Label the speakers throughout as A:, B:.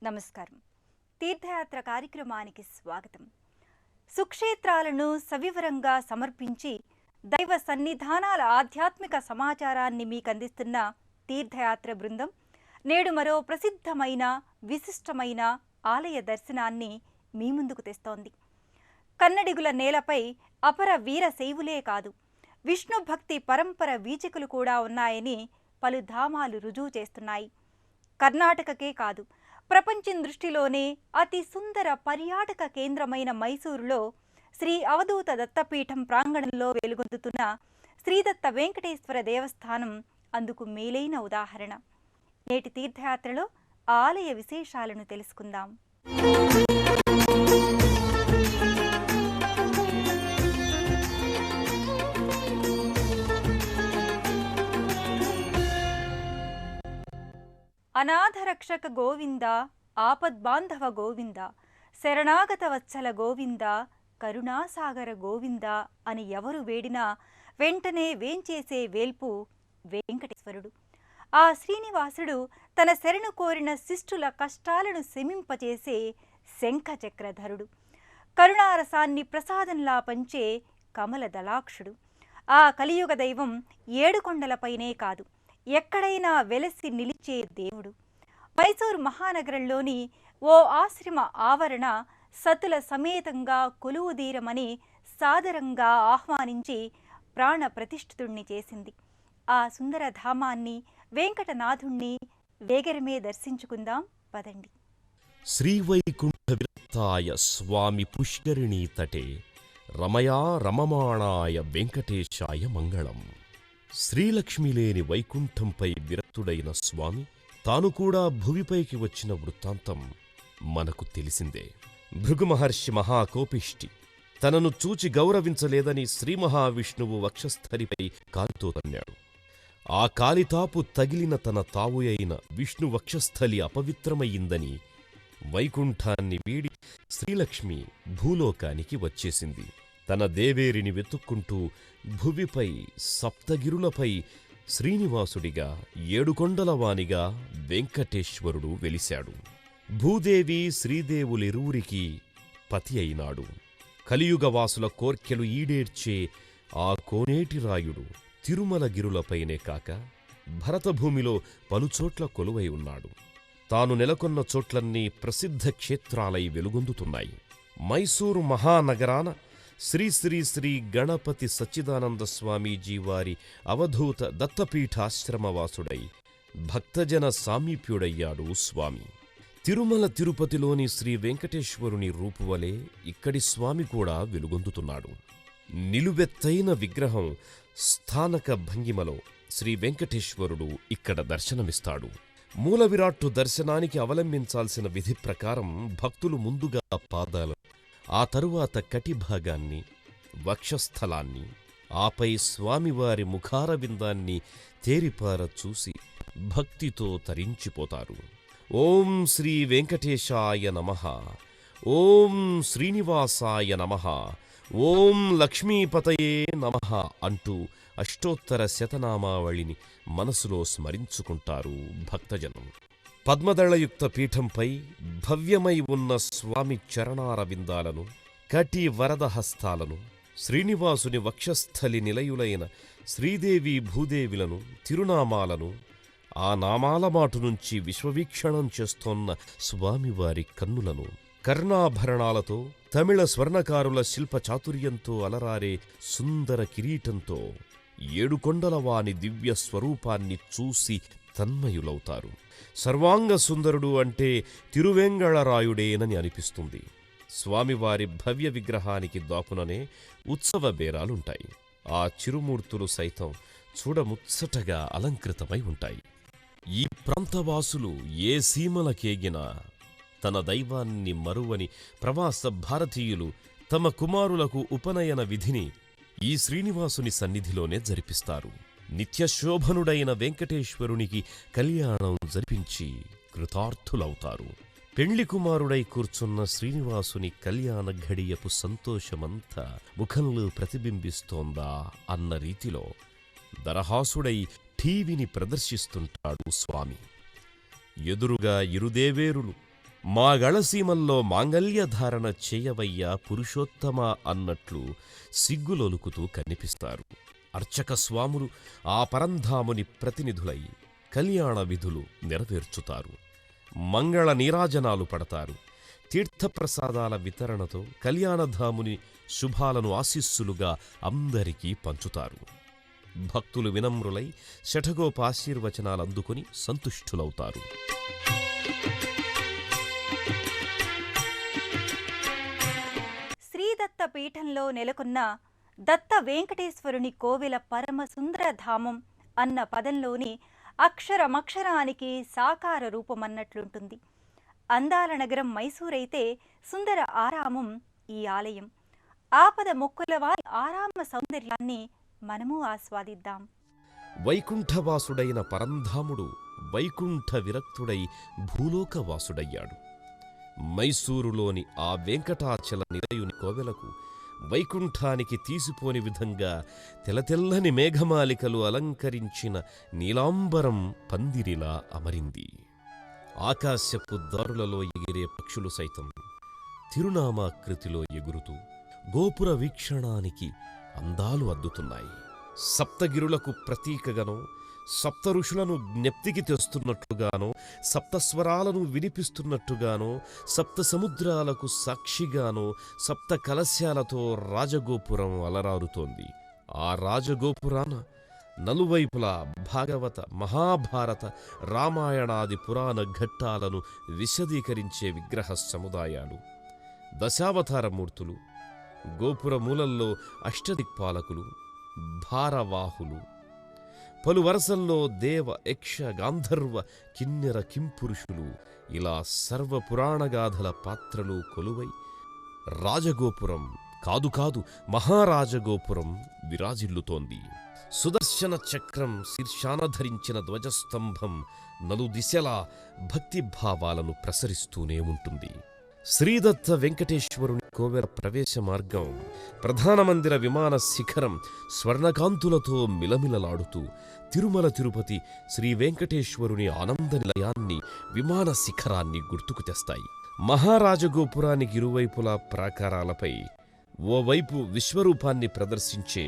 A: నమస్కారం. తీర్థయాత్ర కార్యక్రమానికి స్వాగతం. సుక్షేత్రాలను సవివరంగా సమర్పించి దైవ సన్నిధానాల ఆధ్యాత్మిక సమాచారాన్ని మీకు అందిస్తున్న తీర్థయాత్ర బృందం నేడు మరో ప్రసిద్ధమైన విశిష్టమైన ఆలయ దర్శనాన్ని మీ ముందుకు తెస్తోంది. కన్నడిగుల నేలపై అపర వీర శైవులే కాదు, విష్ణు భక్తి పరంపర వీచికలు కూడా ఉన్నాయని పలు ధామాలు రుజువు చేస్తున్నాయి. కర్ణాటకకే కాదు, ప్రపంచం దృష్టిలోనే అతి సుందర పర్యాటక కేంద్రమైన మైసూరులో శ్రీ అవధూత దత్తపీఠం ప్రాంగణంలో వెలుగొందుతున్న శ్రీదత్త వెంకటేశ్వర దేవస్థానం అందుకు మేలైన ఉదాహరణ. నేటి తీర్థయాత్రలో ఆలయ విశేషాలను తెలుసుకుందాం. అనాథరక్షక గోవింద, ఆపద్బాంధవ గోవింద, శరణాగత వత్సల గోవింద, కరుణాసాగర గోవింద అని ఎవరు వేడినా వెంటనే వేంచేసే వేల్పు వెంకటేశ్వరుడు. ఆ శ్రీనివాసుడు తన శరణు కోరిన శిష్టుల కష్టాలను శమింపచేసే శంఖచక్రధరుడు, కరుణారసాన్ని ప్రసాదంలా పంచే కమల దళాక్షుడు. ఆ కలియుగ దైవం ఏడుకొండలపైనే కాదు, ఎక్కడైనా వెలసి నిలిచే దేవుడు. మైసూరు మహానగరంలోని ఓ ఆశ్రమ ఆవరణ సతుల సమేతంగా కొలువుదీరమని సాదరంగా ఆహ్వానించి ప్రాణ ప్రతిష్ఠితుణ్ణి చేసింది. ఆ సుందర ధామాన్ని, వెంకటనాథుణ్ణి వేగరమే దర్శించుకుందాం పదండి.
B: శ్రీవైకుంఠ విరక్తాయ స్వామి పుష్కరిణీ తటే రమయా రమమాణాయ వెంకటేశాయ మంగళం. శ్రీలక్ష్మి లేని వైకుంఠంపై విరక్తుడైన స్వామి తాను కూడా భువిపైకి వచ్చిన వృత్తాంతం మనకు తెలిసిందే. భృగు మహర్షి మహాకోపిష్టి తనను చూచి గౌరవించలేదని శ్రీ మహావిష్ణువు వక్షస్థలిపై కాలితో తన్నాడు. ఆ కాలితాపు తగిలిన తన తావు అయిన విష్ణు వక్షస్థలి అపవిత్రమయ్యిందని వైకుంఠాన్ని వీడి శ్రీలక్ష్మి భూలోకానికి వచ్చేసింది. తన దేవేరిని వెతుక్కుంటూ భువిపై సప్తగిరులపై శ్రీనివాసుడిగా ఏడుకొండలవానిగా వెంకటేశ్వరుడు వెలిశాడు. భూదేవి శ్రీదేవులిరువురికి పతి అయినాడు. కలియుగవాసుల కోర్కెలు ఈడేర్చే ఆ కోనేటి రాయుడు తిరుమలగిరులపైనే కాక భరతభూమిలో పలుచోట్ల కొలువై ఉన్నాడు. తాను నెలకొన్న చోట్లన్నీ ప్రసిద్ధ క్షేత్రాలై వెలుగొందుతున్నాయి. మైసూరు మహానగరాన శ్రీ శ్రీ శ్రీ గణపతి సచ్చిదానంద స్వామీజీ వారి అవధూత దత్తపీఠాశ్రమవాసుడై భక్తజన సామీప్యుడయ్యాడు స్వామి. తిరుమల తిరుపతిలోని శ్రీ వెంకటేశ్వరుని రూపువలే ఇక్కడి స్వామి కూడా వెలుగొందుతున్నాడు. నిలువెత్తైన విగ్రహం స్థానక భంగిమలో శ్రీ వెంకటేశ్వరుడు ఇక్కడ దర్శనమిస్తాడు. మూల విరాట్టు దర్శనానికి అవలంబించాల్సిన విధి ప్రకారం భక్తులు ముందుగా పాదాలను, ఆ తరువాత కటిభాగాన్ని, వక్షస్థలాన్ని, ఆపై స్వామివారి ముఖారవిందాన్ని తేరిపార చూసి భక్తితో తరించిపోతారు. ఓం శ్రీ వెంకటేశాయ నమః, ఓం శ్రీనివాసాయ నమః, ఓం లక్ష్మీపతయే నమః అంటూ అష్టోత్తర శతనామావళిని మనసులో స్మరించుకుంటారు భక్తజనం. పద్మదళయుక్త పీఠంపై భవ్యమై ఉన్న స్వామి చరణారవిందాలను, కటి వరదహస్తాలను, శ్రీనివాసుని వక్షస్థలి నిలయులైన శ్రీదేవి భూదేవిలను, తిరునామాలను, ఆ నామాల మాటు నుంచి విశ్వవీక్షణం చేస్తోన్న స్వామివారి కన్నులను, కర్ణాభరణాలతో తమిళ స్వర్ణకారుల శిల్పచాతుర్యంతో అలరారే సుందర కిరీటంతో ఏడుకొండలవాని దివ్య స్వరూపాన్ని చూసి తన్మయులవుతారు. సర్వాంగ సుందరుడు అంటే తిరువేంగళరాయుడేనని అనిపిస్తుంది. స్వామివారి భవ్య విగ్రహానికి దాపుననే ఉత్సవ బేరాలుంటాయి. ఆ చిరుమూర్తులు సైతం చూడముచ్చటగా అలంకృతమై ఉంటాయి. ఈ ప్రాంతవాసులు ఏ సీమలకేగినా తన దైవాన్ని మరువని ప్రవాస భారతీయులు తమ కుమారులకు ఉపనయన విధిని ఈ శ్రీనివాసుని సన్నిధిలోనే జరిపిస్తారు. నిత్యశోభనుడైన వెంకటేశ్వరునికి కళ్యాణం జరిపించి కృతార్థులవుతారు. పెండ్లి కుమారుడై కూర్చున్న శ్రీనివాసుని కళ్యాణ ఘడియపు సంతోషమంతా ముఖంలో ప్రతిబింబిస్తోందా అన్న రీతిలో దరహాసుడై టీవీని ప్రదర్శిస్తుంటాడు స్వామి. ఎదురుగా ఇరుదేవేరులు మా గళసీమల్లో మాంగల్యధారణ చేయవయ్యా పురుషోత్తమ అన్నట్లు సిగ్గులొలుకుతూ కనిపిస్తారు. అర్చక స్వాములు ఆ పరంధాముని ప్రతినిధులై కళ్యాణ విధులు నెరవేర్చుతారు. మంగళ నీరాజనాలు పడతారు. తీర్థప్రసాదాల వితరణతో కళ్యాణధాముని శుభాలను ఆశీస్సులుగా అందరికీ పంచుతారు. భక్తులు వినమ్రులై శఠగోపాశీర్వచనాలందుకొని సంతుష్టులవుతారు.
A: శ్రీదత్త పీఠంలో నెలకొన్న దత్త వెంకటేశ్వరుని కోవెల పరమ సుందరధామం అన్న పదంలోని అక్షరమక్షరానికి సాకార రూపమన్నట్లుంటుంది. అందాల నగరం మైసూరైతే సుందర ఆరామం ఈ ఆలయం. ఆపద మొక్కులవారి ఆరామ సౌందర్యాన్ని మనము ఆస్వాదిద్దాం.
B: వైకుంఠవాసుడైన పరంధాముడు వైకుంఠ విరక్తుడై భూలోకవాసుడయ్యాడు. మైసూరులోని ఆ వెంకటాచల నిలయుని కోవెలకు వైకుంఠానికి తీసిపోని విధంగా తెల్లతెల్లని మేఘమాలికలు అలంకరించిన నీలాంబరం పందిరిలా అమరింది. ఆకాశపు దారులలో ఎగిరే పక్షులు సైతం తిరునామాకృతిలో ఎగురుతూ గోపుర వీక్షణానికి అందాలు అద్దుతున్నాయి. సప్తగిరులకు ప్రతీకగానో, సప్త ఋషులను జ్ఞప్తికి తెస్తున్నట్లుగానో, సప్తస్వరాలను వినిపిస్తున్నట్టుగానో, సప్త సముద్రాలకు సాక్షిగానో సప్త కలశాలతో రాజగోపురం అలరారుతోంది. ఆ రాజగోపురాన నలువైపులా భాగవత, మహాభారత, రామాయణాది పురాణ ఘట్టాలను విశదీకరించే విగ్రహ సముదాయాలు, దశావతారమూర్తులు, గోపుర మూలల్లో అష్టదిక్పాలకులు, భారవాహులు, పలు వరసల్లో దేవ, యక్ష, గాంధర్వ, కిన్నెర, కింపురుషులు, ఇలా సర్వపురాణగాథల పాత్రలు కొలువై రాజగోపురం కాదు మహారాజగోపురం విరాజిల్లుతోంది. సుదర్శన చక్రం శీర్షాన ధరించిన ధ్వజస్తంభం నలుదిశలా భక్తిభావాలను ప్రసరిస్తూనే ఉంటుంది. శ్రీదత్త వెంకటేశ్వరుని కోవెల ప్రవేశ మార్గం, ప్రధాన మందిర విమాన శిఖరం స్వర్ణకాంతులతో మిలమిలలాడుతూ తిరుమల తిరుపతి శ్రీ వెంకటేశ్వరుని ఆనంద నిలయాన్ని, విమాన శిఖరాన్ని గుర్తుకు తెస్తాయి. మహారాజగోపురానికి ఇరువైపులా ప్రాకారాలపై ఓవైపు విశ్వరూపాన్ని ప్రదర్శించే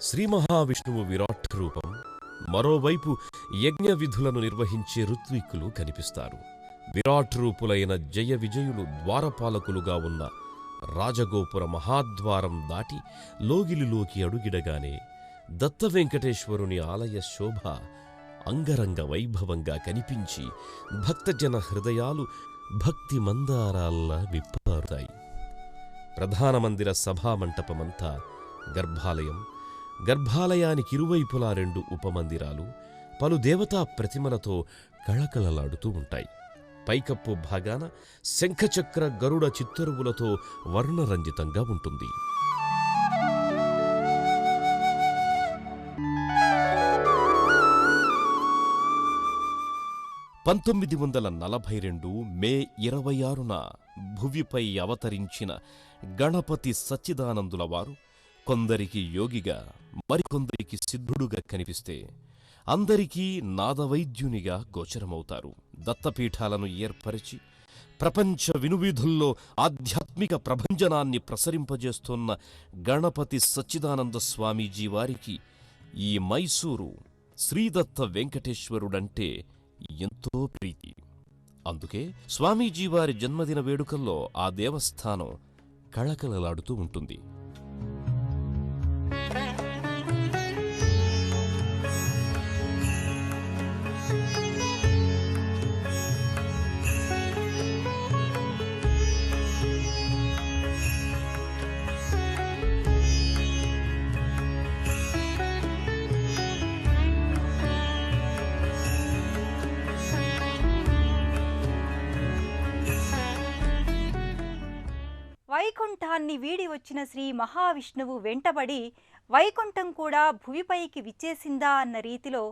B: శ్రీ మహావిష్ణువు విరాట్ రూపం, మరోవైపు యజ్ఞ విధులను నిర్వహించే ఋత్విక్కులు కనిపిస్తారు. విరాట్ రూపులైన జయ విజయులు ద్వారపాలకులుగా ఉన్న రాజగోపుర మహాద్వారం దాటి లోగిలిలోకి అడుగిడగానే దత్త వెంకటేశ్వరుని ఆలయ శోభ అంగరంగ వైభవంగా కనిపించి భక్తజన హృదయాలు భక్తి మందారాల్లా విప్పారుతాయి. ప్రధాన మందిర సభామంటపమంతా గర్భాలయం, గర్భాలయానికి ఇరువైపులా 2 ఉపమందిరాలు పలు దేవతా ప్రతిమలతో కళకళలాడుతూ ఉంటాయి. పైకప్పు భాగాన శంఖచక్ర గరుడ చిత్తరువులతో వర్ణరంజితంగా ఉంటుంది. (1942) మే 26న భువిపై అవతరించిన గణపతి సచ్చిదానందుల వారు కొందరికి యోగిగా, మరికొందరికి సిద్ధుడుగా కనిపిస్తే అందరికీ నాదవైద్యునిగా గోచరమవుతారు. దత్తపీఠాలను ఏర్పరిచి ప్రపంచ వినువీధుల్లో ఆధ్యాత్మిక ప్రభంజనాన్ని ప్రసరింపజేస్తున్న గణపతి సచ్చిదానంద స్వామీజీ వారికి ఈ మైసూరు శ్రీదత్త వెంకటేశ్వరుడంటే ఎంతో ప్రీతి. అందుకే స్వామీజీ వారి జన్మదిన వేడుకల్లో ఆ దేవస్థానం కళకళలాడుతూ ఉంటుంది.
A: వైకుంఠాన్ని వీడి వచ్చిన శ్రీ మహావిష్ణువు వెంటబడి వైకుంఠం కూడా భువిపైకి విచ్చేసిందా అన్న రీతిలో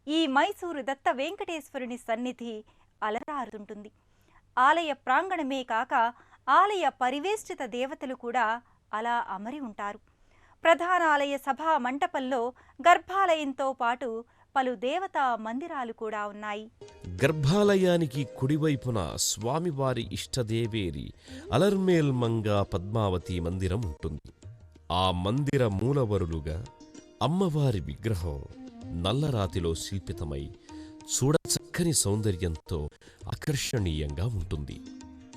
A: ఈ మైసూరు దత్త వెంకటేశ్వరుని సన్నిధి అలరారుతుంటుంది. ఆలయ ప్రాంగణమే కాక ఆలయ పరివేష్టిత దేవతలు కూడా అలా అమరి ఉంటారు. ప్రధాన ఆలయ సభా మంటపంలో గర్భాలయంతో పాటు పలు దేవతా మందిరాలు కూడా ఉన్నాయి.
B: గర్భాలయానికి కుడివైపున స్వామివారి ఇష్టదేవేరి అలర్మేల్మంగా పద్మావతి మందిరం ఉంటుంది. ఆ మందిర మూలవరులుగా అమ్మవారి విగ్రహం నల్లరాతిలో శిల్పితమై చూడచక్కని సౌందర్యంతో ఆకర్షణీయంగా ఉంటుంది.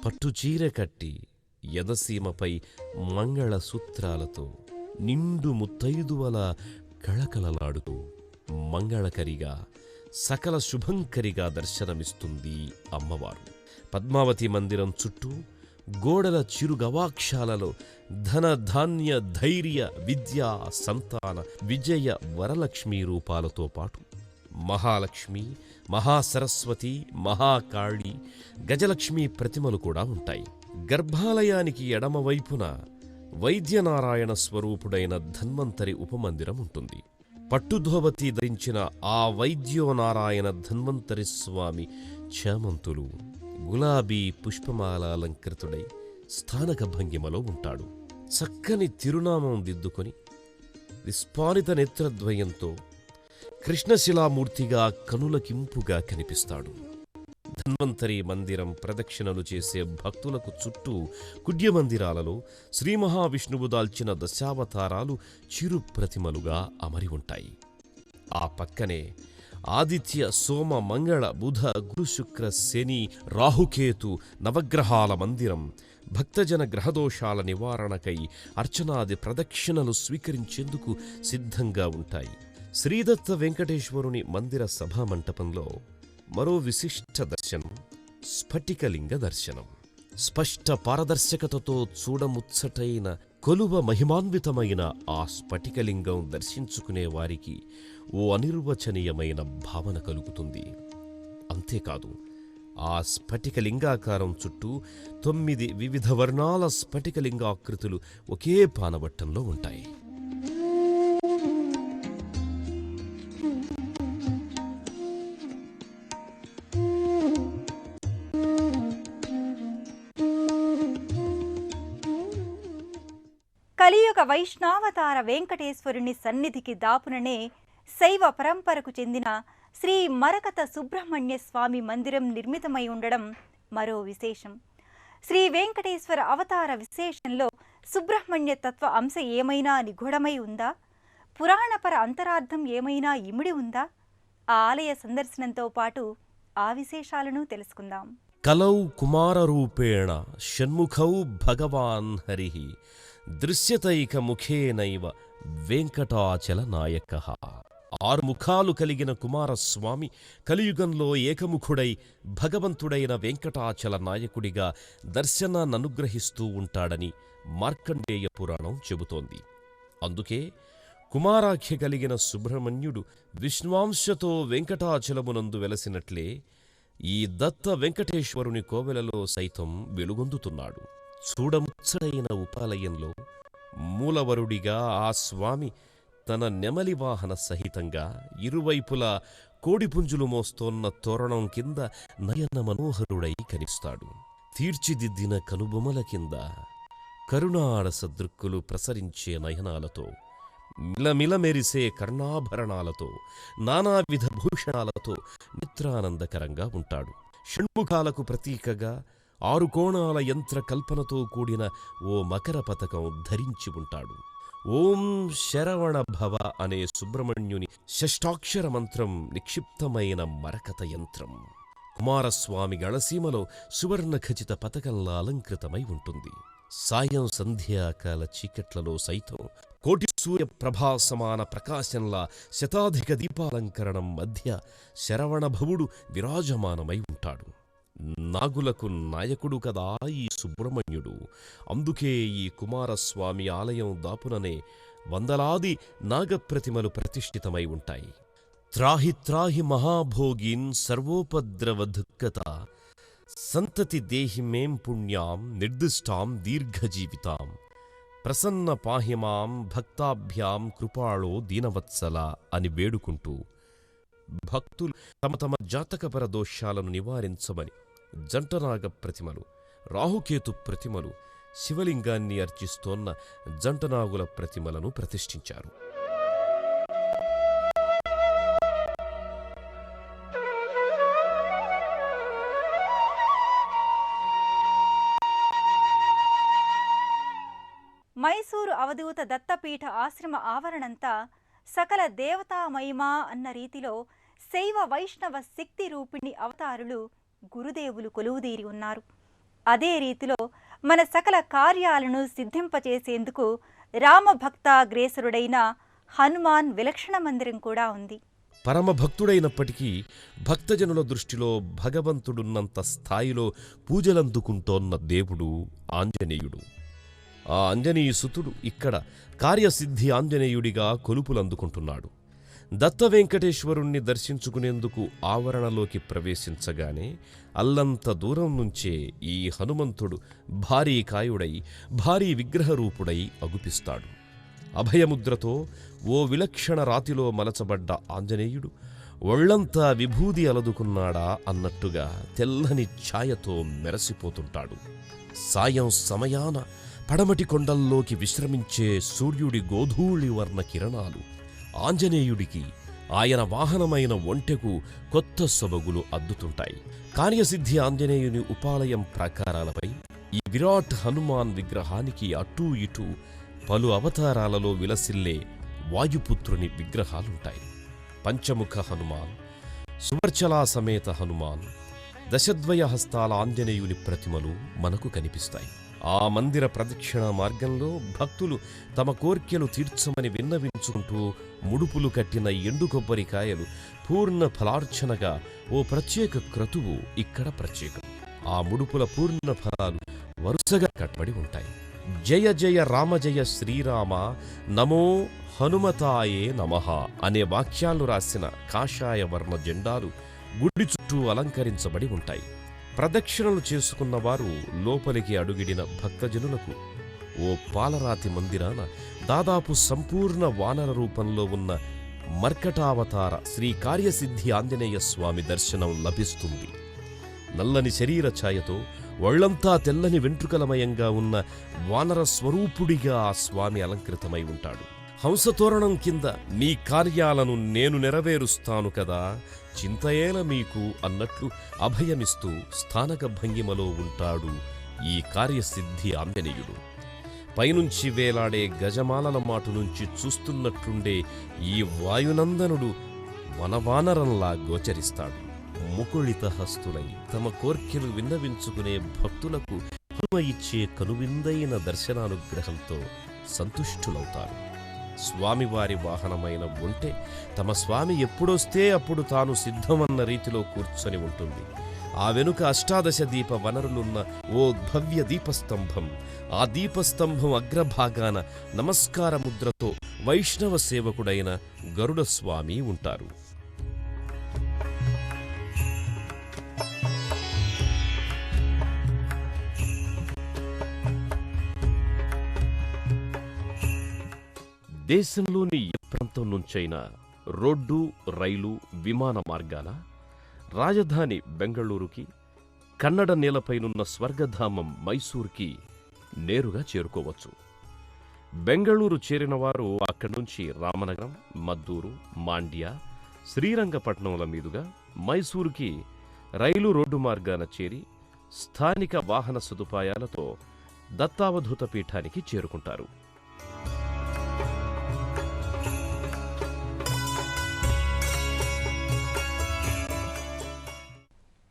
B: పట్టుచీర కట్టి ఎదసీమపై మంగళసూత్రాలతో నిండు ముత్తైదువల కళకళలాడుతూ మంగళకరిగా సకల శుభంకరిగా దర్శనమిస్తుంది అమ్మవారు. పద్మావతి మందిరం చుట్టూ గోడల చిరుగవాక్షాలలో ధన ధాన్య ధైర్య విద్య సంతాన విజయ వరలక్ష్మీ రూపాలతో పాటు మహాలక్ష్మి, మహాసరస్వతి, మహాకాళి, గజలక్ష్మీ ప్రతిమలు కూడా ఉంటాయి. గర్భాలయానికి ఎడమవైపున వైద్యనారాయణ స్వరూపుడైన ధన్వంతరి ఉపమందిరం ఉంటుంది. పట్టుధోవతి ధరించిన ఆ వైద్యోనారాయణ ధన్వంతరి స్వామి చేమంతులు గులాబీ పుష్పమాలాలంకృతుడై స్థానక భంగిమలో ఉంటాడు. చక్కని తిరునామం దిద్దుకొని విస్ఫారిత నేత్రద్వయంతో కృష్ణశిలామూర్తిగా కనులకింపుగా కనిపిస్తాడు. ధన్వంతరి మందిరం ప్రదక్షిణలు చేసే భక్తులకు చుట్టూ కుడ్య మందిరాలలో శ్రీ మహావిష్ణువు దాల్చిన దశావతారాలు చిరు ప్రతిమలుగా అమరి ఉంటాయి. ఆ పక్కనే ఆదిత్య, సోమ, మంగళ, బుధ, గురు, శుక్ర, శని, రాహుకేతు నవగ్రహాల మందిరం భక్తజన గ్రహదోషాల నివారణకై అర్చనాది ప్రదక్షిణలు స్వీకరించేందుకు సిద్ధంగా ఉంటాయి. శ్రీదత్త వెంకటేశ్వరుని మందిర సభామంటపంలో మరో విశిష్ట దర్శనం స్ఫటికలింగ దర్శనం. స్పష్ట పారదర్శకతతో చూడముచ్చటైన కొలువ మహిమాన్వితమైన ఆ స్ఫటికలింగం దర్శించుకునే వారికి ఓ అనిర్వచనీయమైన భావన కలుగుతుంది. అంతేకాదు, ఆ స్ఫటికలింగాకారం చుట్టూ 9 వివిధ వర్ణాల స్ఫటికలింగాకృతులు ఒకే పానవట్టంలో ఉంటాయి.
A: కలియుగ వైష్ణావతార వెంకటేశ్వరుని సన్నిధికి దాపుననే శైవ పరంపరకు చెందిన శ్రీ మరకత సుబ్రహ్మణ్య స్వామి మందిరం నిర్మితమై ఉండడం మరో విశేషం. శ్రీ వెంకటేశ్వర అవతార విశేషంలో సుబ్రహ్మణ్య తత్వ అంశ ఏమైనా నిగూఢమై ఉందా? పురాణపర అంతరార్థం ఏమైనా ఇమిడి ఉందా? ఆ ఆలయ సందర్శనంతో పాటు ఆ విశేషాలను తెలుసుకుందాం.
B: కలౌ కుమారరూపేణ షణ్ముఖౌ భగవాన్ హరిః దృశ్యతైకముఖేనైవ వెంకటాచల నాయకః. 6 ముఖాలు కలిగిన కుమారస్వామి కలియుగంలో ఏకముఖుడై భగవంతుడైన వెంకటాచల నాయకుడిగా దర్శనాన్ననుగ్రహిస్తూ ఉంటాడని మార్కండేయ పురాణం చెబుతోంది. అందుకే కుమారాఖ్య కలిగిన సుబ్రహ్మణ్యుడు విష్ణువాంశతో వెంకటాచలమునందు వెలసినట్లే ఈ దత్త వెంకటేశ్వరుని కోవెలలో సైతం వెలుగొందుతున్నాడు. చూడముచ్చటైన ఉపాలయంలో మూలవరుడిగా ఆ స్వామి తన నెమలి వాహన సహితంగా ఇరువైపులా కోడిపుంజులు మోస్తోన్న తోరణం కింద నయన మనోహరుడై కనిపిస్తాడు. తీర్చిదిద్దిన కనుబొమల కింద కరుణాడ సదృక్కులు ప్రసరించే నయనాలతో, మిలమిల మెరిసే కర్ణాభరణాలతో, నానావిధ భూషణాలతో నిత్రానందకరంగా ఉంటాడు. షణ్ముఖాలకు ప్రతీకగా 6 కోణాల యంత్ర కల్పనతో కూడిన ఓ మకర పతకం ధరించి ఉంటాడు. ఓం శరవణ భవ అనే సుబ్రహ్మణ్యుని షష్టాక్షర మంత్రం నిక్షిప్తమైన మరకత యంత్రం కుమారస్వామి గళసీమలో సువర్ణ ఖచిత పతకంలా అలంకృతమై ఉంటుంది. సాయం సంధ్యాకాల చీకట్లలో సైతం కోటి సూర్య ప్రభాసమాన ప్రకాశంలా శతాధిక దీపాలంకరణం మధ్య శరవణభవుడు విరాజమానమై ఉంటాడు. నాగులకు నాయకుడు కదా ఈ సుబ్రహ్మణ్యుడు. అందుకే ఈ కుమారస్వామి ఆలయం దాపుననే వందలాది నాగప్రతిమలు ప్రతిష్ఠితమై ఉంటాయి. త్రాహి త్రాహి మహాభోగీన్ సర్వోపద్రవదుఃఖత సంతతి దేహి మేం పుణ్యాం నిర్దిష్టాం దీర్ఘజీవితాం ప్రసన్న పాహిమాం భక్తాభ్యాం కృపాళో దీనవత్సల అని వేడుకుంటూ భక్తులు తమ తమ జాతకపర దోషాలను నివారించమని జంటనాగ ప్రతిమలు, రాహుకేతు ప్రతిమలు, శివలింగాన్ని అర్చిస్తోన్న జంటనాగుల ప్రతిమలను ప్రతిష్ఠించారు.
A: మైసూరు అవధూత దత్తపీఠ ఆశ్రమ ఆవరణంతా సకల దేవతా మహిమా అన్న రీతిలో శైవ వైష్ణవ శక్తి రూపిణి అవతారులు గురుదేవులు కొలువుదీరి ఉన్నారు. అదే రీతిలో మన సకల కార్యాలను సిద్ధింపచేసేందుకు రామభక్తాగ్రేసరుడైన హనుమాన్ విలక్షణ మందిరం కూడా ఉంది.
B: పరమభక్తుడైనప్పటికీ భక్తజనుల దృష్టిలో భగవంతుడున్నంత స్థాయిలో పూజలందుకుంటోన్న దేవుడు ఆంజనేయుడు. ఆ ఆంజనేయసుతుడు ఇక్కడ కార్యసిద్ధి ఆంజనేయుడిగా కొలుపులందుకుంటున్నాడు. దత్త వెంకటేశ్వరుణ్ణి దర్శించుకునేందుకు ఆవరణలోకి ప్రవేశించగానే అల్లంత దూరం నుంచే ఈ హనుమంతుడు భారీ కాయుడై భారీ విగ్రహరూపుడై అగుపిస్తాడు. అభయముద్రతో ఓ విలక్షణ రాతిలో మలచబడ్డ ఆంజనేయుడు ఒళ్లంతా విభూది అలదుకున్నాడా అన్నట్టుగా తెల్లని ఛాయతో మెరసిపోతుంటాడు. సాయం సమయాన పడమటి కొండల్లోకి విశ్రమించే సూర్యుడి గోధూళి వర్ణ కిరణాలు ఆంజనేయుడికి ఆయన వాహనమైన ఒంటెకు కొత్త సొబగులు అద్దుతుంటాయి. కార్యసిద్ధి ఆంజనేయుని ఉపాలయం ప్రాకారాలపై ఈ విరాట్ హనుమాన్ విగ్రహానికి అటూ ఇటూ పలు అవతారాలలో విలసిల్లే వాయుపుత్రుని విగ్రహాలుంటాయి. పంచముఖ హనుమాన్, సువర్చలా సమేత హనుమాన్, దశద్వయ హస్తాల ఆంజనేయుని ప్రతిమలు మనకు కనిపిస్తాయి. ఆ మందిర ప్రదక్షిణ మార్గంలో భక్తులు తమ కోర్కెలు తీర్చమని విన్నవించుకుంటూ ముడుపులు కట్టిన ఎండు కొబ్బరికాయలు పూర్ణ ఫలార్చనగా ఓ ప్రత్యేక క్రతువు ఇక్కడ ప్రత్యేకం. ఆ ముడుపుల పూర్ణ ఫలాలు వరుసగా కట్టబడి ఉంటాయి. జయ జయ రామ జయ శ్రీరామ, నమో హనుమతాయే నమః అనే వాక్యాలు రాసిన కాషాయ వర్ణ జెండాలు గుడి చుట్టూ అలంకరించబడి ఉంటాయి. ప్రదక్షిణలు చేసుకున్న వారు లోపలికి అడుగిడిన భక్తజనులకు ఓ పాలరాతి మందిరాన దాదాపు సంపూర్ణ వానర రూపంలో ఉన్న మర్కటావతార శ్రీ కార్యసిద్ధి ఆంజనేయ స్వామి దర్శనం లభిస్తుంది. నల్లని శరీర ఛాయతో ఒళ్లంతా తెల్లని వెంట్రుకలమయంగా ఉన్న వానర స్వరూపుడిగా ఆ స్వామి అలంకృతమై ఉంటాడు. హంసతోరణం కింద మీ కార్యాలను నేను నెరవేరుస్తాను కదా, చింతయేల మీకు అన్నట్లు అభయమిస్తూ స్థానక భంగిమలో ఉంటాడు ఈ కార్యసిద్ధి ఆంజనేయుడు. పైనుంచి వేలాడే గజమాలల మాటు నుంచి చూస్తున్నట్టుండే ఈ వాయునందనుడు వనవానరంలా గోచరిస్తాడు. ముకుళిత హస్తులై తమ కోర్కెలు విన్నవించుకునే భక్తులకు హనుమ ఇచ్చే కనువిందైన దర్శనానుగ్రహంతో సంతుష్టులవుతారు. స్వామివారి వాహనమైన ఒంటె తమ స్వామి ఎప్పుడొస్తే అప్పుడు తాను సిద్ధమన్న రీతిలో కూర్చొని ఉంటుంది. ఆ వెనుక అష్టాదశ దీప వనరులున్న ఓ భవ్య దీపస్తంభం, ఆ దీపస్తంభం అగ్రభాగాన నమస్కార ముద్రతో వైష్ణవ సేవకుడైన గరుడ స్వామి ఉంటారు. దేశంలోని ఏ ప్రాంతం నుంచైనా రోడ్డు, రైలు, విమాన మార్గాన రాజధాని బెంగళూరుకి, కన్నడ నేలపైనున్న స్వర్గధామం మైసూర్కి నేరుగా చేరుకోవచ్చు. బెంగళూరు చేరిన వారు అక్కడి నుంచి రామనగరం, మద్దూరు, మాండ్య, శ్రీరంగపట్నంల మీదుగా మైసూరుకి రైలు, రోడ్డు మార్గాన చేరి స్థానిక వాహన సదుపాయాలతో దత్తావధూత పీఠానికి చేరుకుంటారు.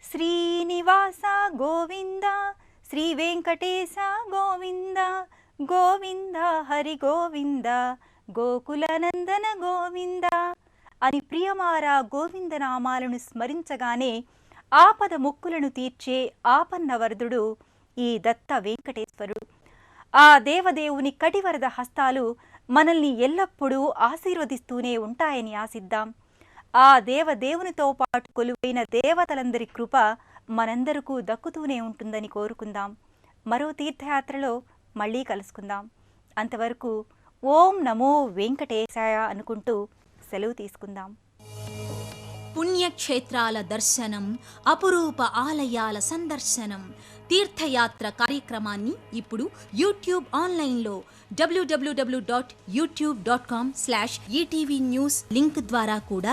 A: శ్రీనివాస గోవింద, శ్రీ వెంకటేశ గోవింద, గోవింద హరి గోవింద, గోకులనందన గోవింద అని ప్రియమారా గోవిందనామాలను స్మరించగానే ఆపద ముక్కులను తీర్చే ఆపన్నవరదుడు ఈ దత్త వెంకటేశ్వరుడు. ఆ దేవదేవుని కటివరద హస్తాలు మనల్ని ఎల్లప్పుడూ ఆశీర్వదిస్తూనే ఉంటాయని ఆశిద్దాం. ఆ దేవదేవునితో పాటు కొలువైన దేవతలందరి కృప మనందరికీ దక్కుతూనే ఉంటుందని కోరుకుందాం. మరో తీర్థయాత్రలో మళ్ళీ కలుసుకుందాం. అంతవరకు ఓం నమో వెంకటేశాయ అనుకుంటూ సెలవు తీసుకుందాం.
C: పుణ్యక్షేత్రాల దర్శనం, అపురూప ఆలయాల సందర్శనం, తీర్థయాత్ర కార్యక్రమాన్ని ఇప్పుడు యూట్యూబ్ ఆన్లైన్లో www.youtube.com/ETV News లింక్ ద్వారా కూడా